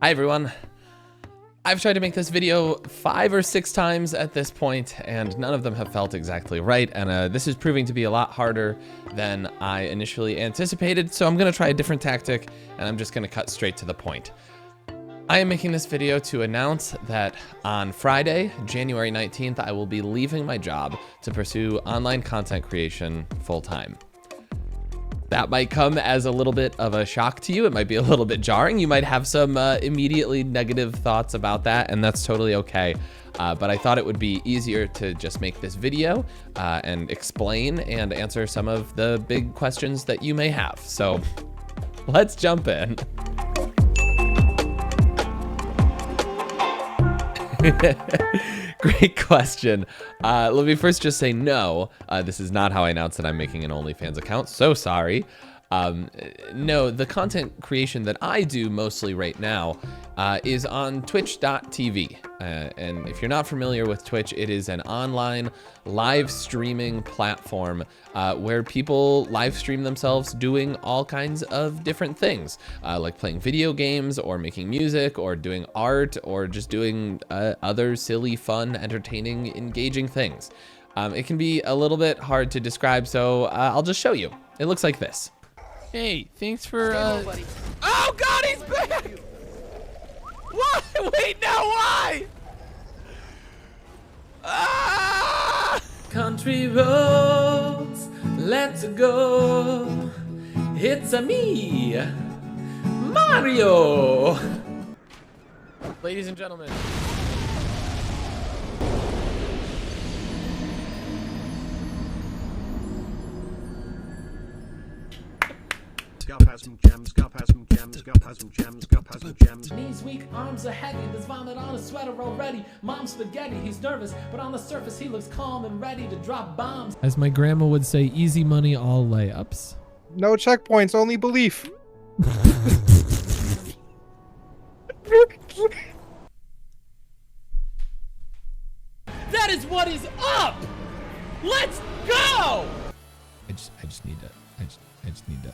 Hi everyone. I've tried to make this video 5 or 6 times at this point, and none of them have felt exactly right, and this is proving to be a lot harder than I initially anticipated, so I'm gonna try a different tactic, and I'm just gonna cut straight to the point. I am making this video to announce that on Friday, January 19th, I will be leaving my job to pursue online content creation full-time. That might come as a little bit of a shock to you. It might be a little bit jarring. You might have some immediately negative thoughts about that, and that's totally okay. But I thought it would be easier to just make this video and explain and answer some of the big questions that you may have. So let's jump in. Great question. Let me first just say no. This is not how I announced that I'm making an OnlyFans account. So sorry. No, the content creation that I do mostly right now is on twitch.tv. And if you're not familiar with Twitch, it is an online live streaming platform where people live stream themselves doing all kinds of different things, like playing video games or making music or doing art or just doing other silly, fun, entertaining, engaging things. It can be a little bit hard to describe, so I'll just show you. It looks like this. Hey, thanks for, Oh God, he's back! What? Wait, no, why? Ah! Country roads, let's go. It's a me, Mario. Ladies and gentlemen. Scalp has some gems, scalp has some gems, scalp has some gems, scalp has some gems. Knees weak, arms are heavy, there's vomit on his sweater already. Mom's spaghetti, he's nervous, but on the surface he looks calm and ready to drop bombs. As my grandma would say, easy money, all layups. No checkpoints, only belief. That is what is up! Let's go! I just need to. I just need to.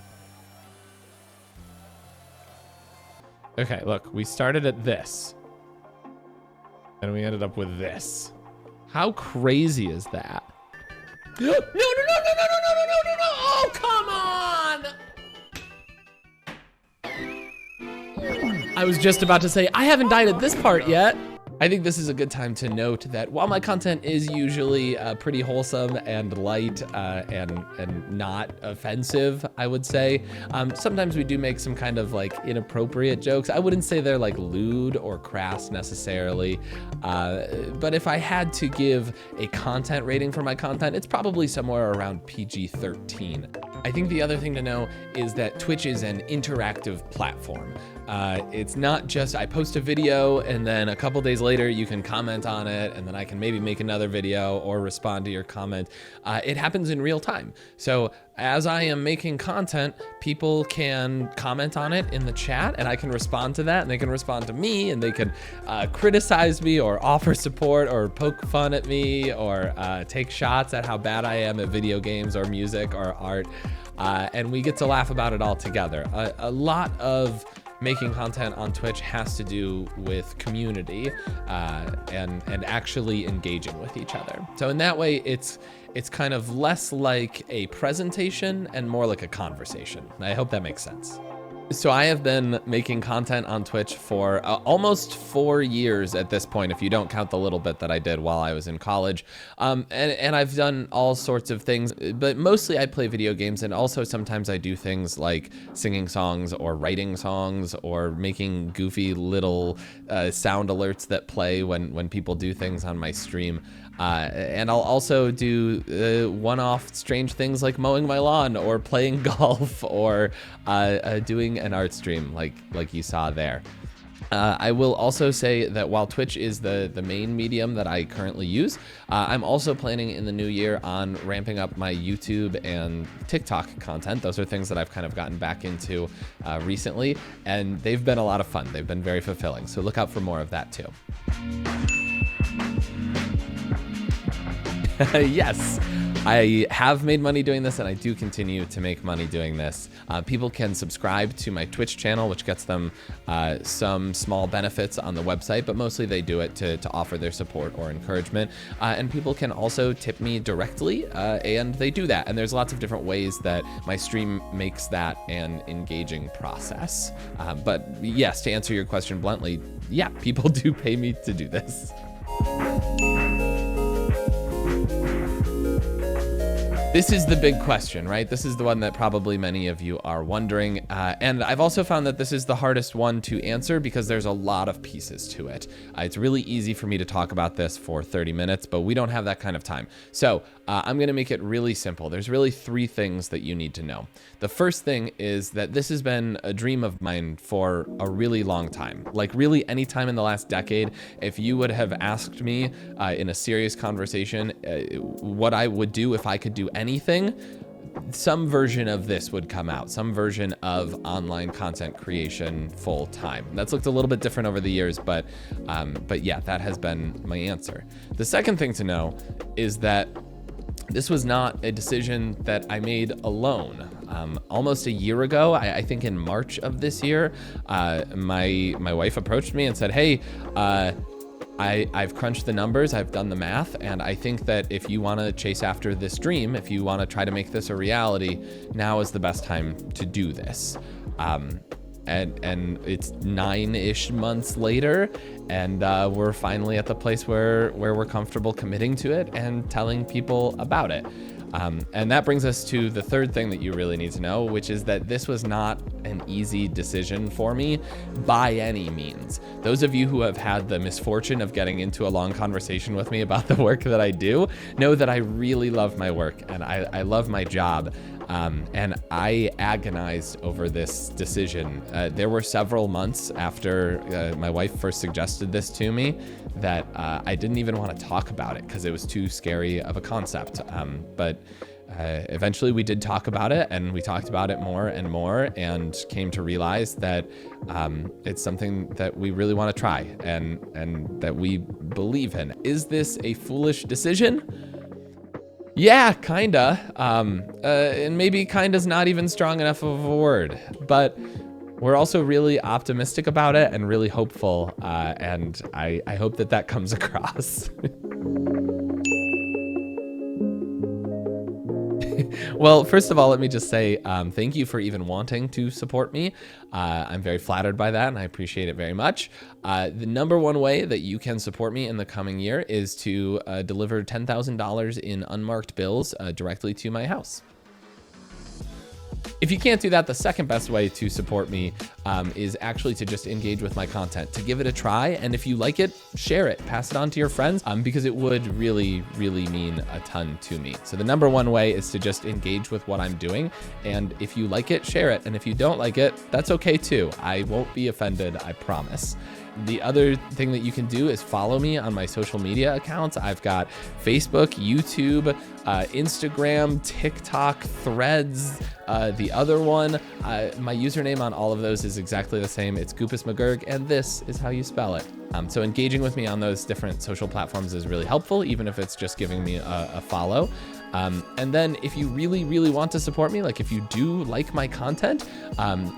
Okay, look, we started at this. And we ended up with this. How crazy is that? No, no, no, no, no, no, no, no, no, no, no! Oh, come on! I was just about to say, I haven't died at this part yet. I think this is a good time to note that while my content is usually pretty wholesome and light and not offensive, I would say, sometimes we do make some kind of like inappropriate jokes. I wouldn't say they're like lewd or crass necessarily, but if I had to give a content rating for my content, it's probably somewhere around PG-13. I think the other thing to know is that Twitch is an interactive platform. It's not just I post a video and then a couple days later you can comment on it and then I can maybe make another video or respond to your comment. It happens in real time. So as I am making content, people can comment on it in the chat and I can respond to that, and they can respond to me, and they can criticize me or offer support or poke fun at me or take shots at how bad I am at video games or music or art. And we get to laugh about it all together. A lot of making content on Twitch has to do with community and actually engaging with each other. So in that way, it's kind of less like a presentation and more like a conversation. I hope that makes sense. So I have been making content on Twitch for almost 4 years at this point, if you don't count the little bit that I did while I was in college. And I've done all sorts of things, but mostly I play video games, and also sometimes I do things like singing songs or writing songs or making goofy little sound alerts that play when people do things on my stream. And I'll also do one-off strange things like mowing my lawn or playing golf or doing an art stream like you saw there. I will also say that while Twitch is the main medium that I currently use, I'm also planning in the new year on ramping up my YouTube and TikTok content. Those are things that I've kind of gotten back into recently, and they've been a lot of fun. They've been very fulfilling, so look out for more of that too. Yes. I have made money doing this, and I do continue to make money doing this. People can subscribe to my Twitch channel, which gets them some small benefits on the website, but mostly they do it to offer their support or encouragement. And people can also tip me directly, and they do that. And there's lots of different ways that my stream makes that an engaging process. But yes, to answer your question bluntly, yeah, people do pay me to do this. This is the big question, right? This is the one that probably many of you are wondering. And I've also found that this is the hardest one to answer because there's a lot of pieces to it. It's really easy for me to talk about this for 30 minutes, but we don't have that kind of time. So I'm gonna make it really simple. There's really 3 things that you need to know. The first thing is that this has been a dream of mine for a really long time. Like really any time in the last decade, if you would have asked me in a serious conversation what I would do if I could do anything, some version of this would come out, some version of online content creation full time. That's looked a little bit different over the years, but yeah, that has been my answer. The second thing to know is that this was not a decision that I made alone. Almost a year ago, I think in March of this year, my wife approached me and said, hey, I've crunched the numbers, I've done the math, and I think that if you want to chase after this dream, if you want to try to make this a reality, now is the best time to do this. And it's 9-ish months later, and we're finally at the place where we're comfortable committing to it and telling people about it. And that brings us to the third thing that you really need to know, which is that this was not an easy decision for me by any means. Those of you who have had the misfortune of getting into a long conversation with me about the work that I do know that I really love my work and I love my job. And I agonized over this decision. There were several months after my wife first suggested this to me that I didn't even want to talk about it because it was too scary of a concept. But eventually we did talk about it, and we talked about it more and more and came to realize that it's something that we really want to try and that we believe in. Is this a foolish decision? Yeah, kinda. And maybe kinda's not even strong enough of a word, but we're also really optimistic about it and really hopeful. And I hope that comes across. Well, first of all, let me just say thank you for even wanting to support me. I'm very flattered by that, and I appreciate it very much. The number one way that you can support me in the coming year is to deliver $10,000 in unmarked bills directly to my house. If you can't do that, the second best way to support me is actually to just engage with my content, to give it a try. And if you like it, share it, pass it on to your friends, because it would really, really mean a ton to me. So the number one way is to just engage with what I'm doing. And if you like it, share it. And if you don't like it, that's okay too. I won't be offended, I promise. The other thing that you can do is follow me on my social media accounts. I've got Facebook, YouTube, Instagram, TikTok, Threads. The other one, my username on all of those is exactly the same. It's Goopus McGurk, and this is how you spell it. So engaging with me on those different social platforms is really helpful, even if it's just giving me a follow. And then if you really, really want to support me, like if you do like my content,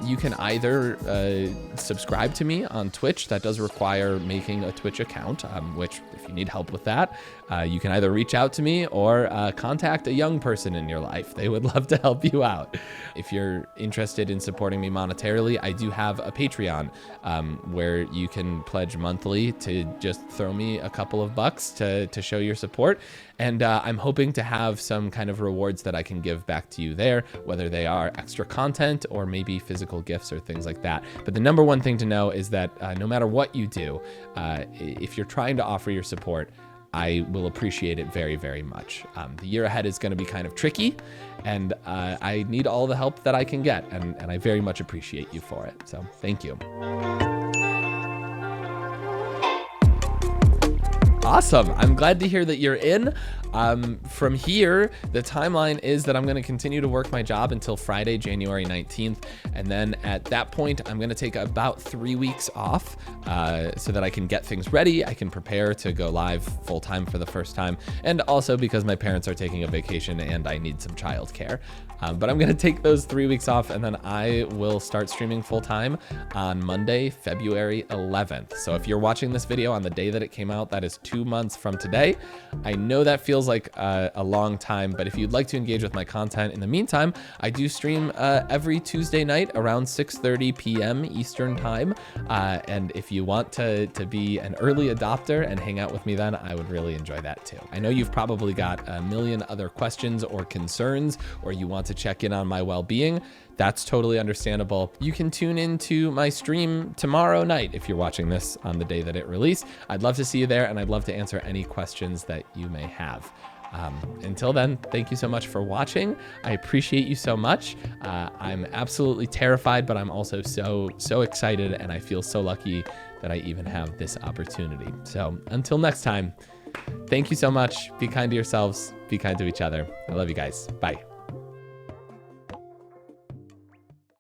you can either subscribe to me on Twitch. That does require making a Twitch account, which if you need help with that, you can either reach out to me or contact a young person in your life. They would love to help you out. If you're interested in supporting me monetarily, I do have a Patreon where you can pledge monthly to just throw me a couple of bucks to show your support. And I'm hoping to have some kind of rewards that I can give back to you there, whether they are extra content or maybe physical gifts or things like that. But the number one thing to know is that no matter what you do, if you're trying to offer your support, I will appreciate it very, very much. The year ahead is going to be kind of tricky, and I need all the help that I can get, and I very much appreciate you for it. So thank you. Awesome. I'm glad to hear that you're in. From here, the timeline is that I'm going to continue to work my job until Friday, January 19th. And then at that point, I'm going to take about 3 weeks off so that I can get things ready. I can prepare to go live full time for the first time. And also because my parents are taking a vacation and I need some childcare. But I'm going to take those 3 weeks off and then I will start streaming full time on Monday, February 11th. So if you're watching this video on the day that it came out, that is 2 months from today. I know that feels like a long time, but if you'd like to engage with my content in the meantime, I do stream every Tuesday night around 6:30 p.m. Eastern time. And if you want to be an early adopter and hang out with me then, I would really enjoy that too. I know you've probably got a million other questions or concerns, or you want to check in on my well-being. That's totally understandable. You can tune into my stream tomorrow night if you're watching this on the day that it released. I'd love to see you there, and I'd love to answer any questions that you may have. Until then, thank you so much for watching. I appreciate you so much. I'm absolutely terrified, but I'm also so excited, and I feel so lucky that I even have this opportunity. So until next time, thank you so much. Be kind to yourselves. Be kind to each other. I love you guys. Bye.